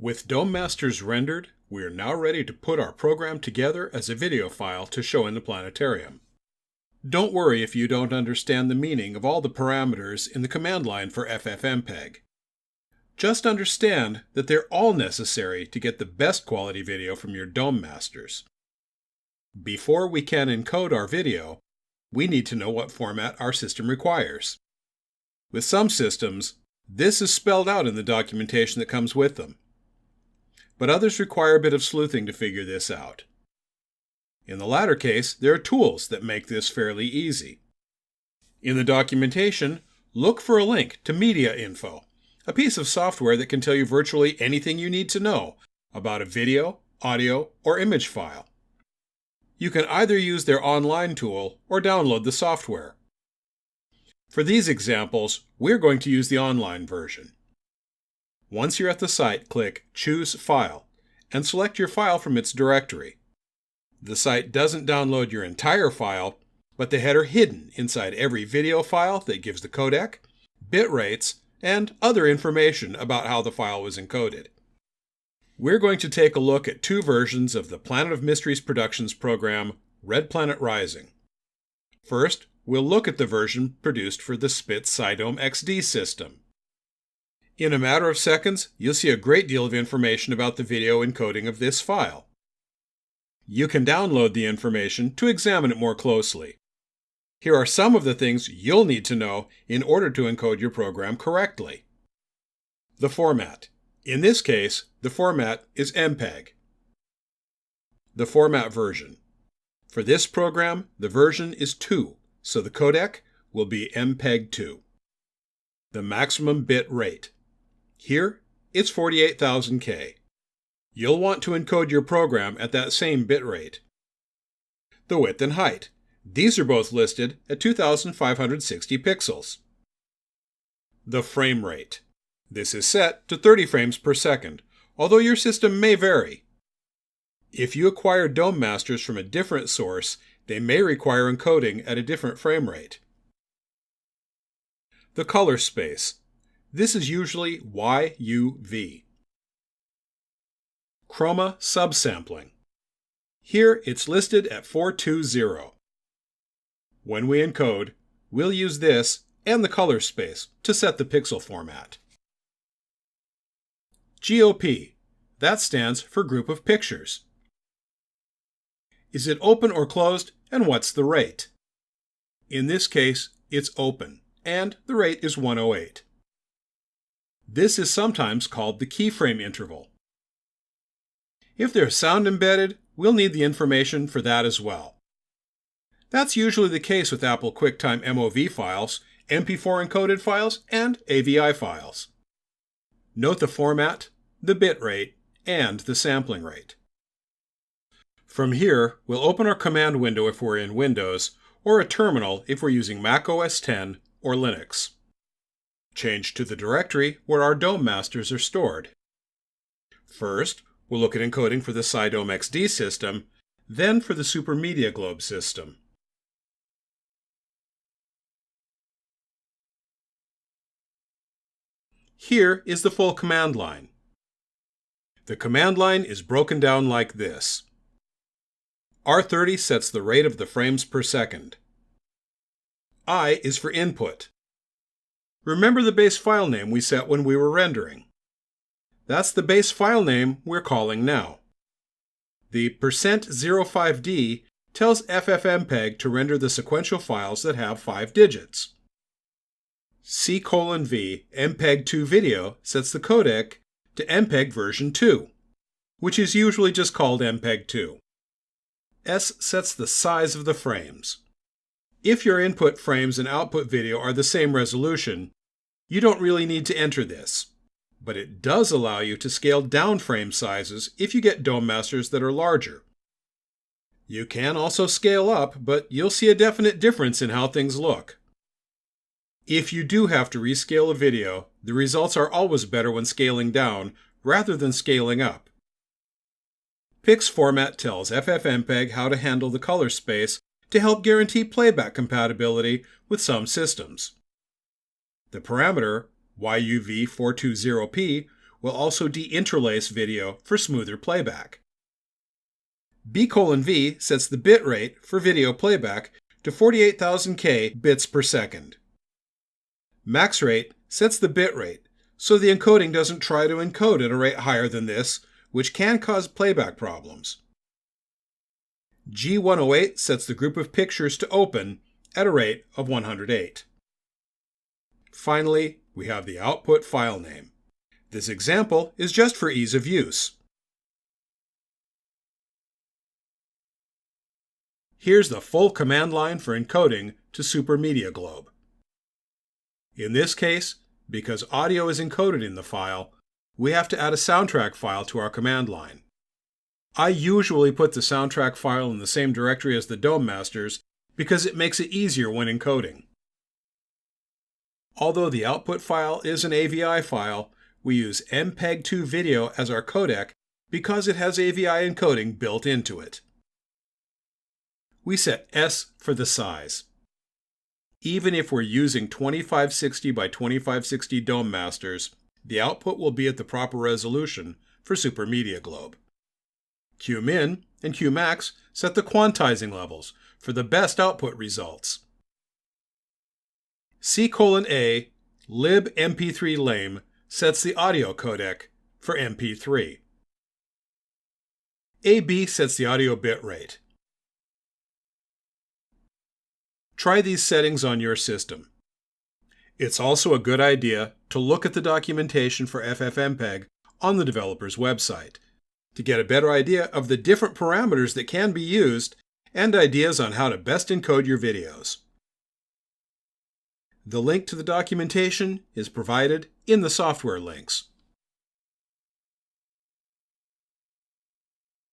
With Dome Masters rendered, we are now ready to put our program together as a video file to show in the planetarium. Don't worry if you don't understand the meaning of all the parameters in the command line for Ffmpeg. Just understand that they're all necessary to get the best quality video from your Dome Masters. Before we can encode our video, we need to know what format our system requires. With some systems, this is spelled out in the documentation that comes with them. But others require a bit of sleuthing to figure this out. In the latter case, there are tools that make this fairly easy. In the documentation, look for a link to Media Info, a piece of software that can tell you virtually anything you need to know about a video, audio, or image file. You can either use their online tool or download the software. For these examples, we're going to use the online version. Once you're at the site, click Choose File and select your file from its directory. The site doesn't download your entire file, but the header hidden inside every video file that gives the codec, bit rates, and other information about how the file was encoded. We're going to take a look at two versions of the Planet of Mysteries Productions program, Red Planet Rising. First, we'll look at the version produced for the Spitz SciDome XD system. In a matter of seconds, you'll see a great deal of information about the video encoding of this file. You can download the information to examine it more closely. Here are some of the things you'll need to know in order to encode your program correctly. The format. In this case, the format is Ffmpeg. The format version. For this program, the version is 2, so the codec will be Ffmpeg 2. The maximum bit rate. Here, it's 48,000K. You'll want to encode your program at that same bit rate. The width and height. These are both listed at 2,560 pixels. The frame rate. This is set to 30 frames per second, although your system may vary. If you acquire Dome Masters from a different source, they may require encoding at a different frame rate. The color space. This is usually YUV. Chroma subsampling. Here it's listed at 420. When we encode, we'll use this and the color space to set the pixel format. GOP. That stands for Group of Pictures. Is it open or closed, and what's the rate? In this case, it's open, and the rate is 108. This is sometimes called the keyframe interval. If there's sound embedded, we'll need the information for that as well. That's usually the case with Apple QuickTime MOV files, MP4 encoded files, and AVI files. Note the format, the bit rate, and the sampling rate. From here, we'll open our command window if we're in Windows, or a terminal if we're using Mac OS X or Linux. Change to the directory where our Dome Masters are stored. First, we'll look at encoding for the SciDome XD system, then for the Super Media Globe system. Here is the full command line. The command line is broken down like this. R30 sets the rate of the frames per second. I is for input. Remember the base file name we set when we were rendering. That's the base file name we're calling now. The %05D tells Ffmpeg to render the sequential files that have 5 digits. C:\V Mpeg 2 video sets the codec to Mpeg version 2, which is usually just called Mpeg 2. S sets the size of the frames. If your input frames and output video are the same resolution, you don't really need to enter this, but it does allow you to scale down frame sizes if you get Dome Masters that are larger. You can also scale up, but you'll see a definite difference in how things look. If you do have to rescale a video, the results are always better when scaling down rather than scaling up. Pix format tells Ffmpeg how to handle the color space to help guarantee playback compatibility with some systems. The parameter, YUV420p, will also deinterlace video for smoother playback. B:V sets the bit rate for video playback to 48,000K bits per second. Max rate sets the bit rate, so the encoding doesn't try to encode at a rate higher than this, which can cause playback problems. G108 sets the group of pictures to open at a rate of 108. Finally, we have the output file name. This example is just for ease of use. Here's the full command line for encoding to Super Media Globe. In this case, because audio is encoded in the file, we have to add a soundtrack file to our command line. I usually put the soundtrack file in the same directory as the DOM masters because it makes it easier when encoding. Although the output file is an AVI file, we use Mpeg-2 video as our codec because it has AVI encoding built into it. We set S for the size. Even if we're using 2560 by 2560 DOM masters, the output will be at the proper resolution for Super Media Globe. Qmin and Qmax set the quantizing levels for the best output results. C:(A) libmp3 lame sets the audio codec for MP3. AB sets the audio bit rate. Try these settings on your system. It's also a good idea to look at the documentation for Ffmpeg on the developer's website to get a better idea of the different parameters that can be used and ideas on how to best encode your videos. The link to the documentation is provided in the software links.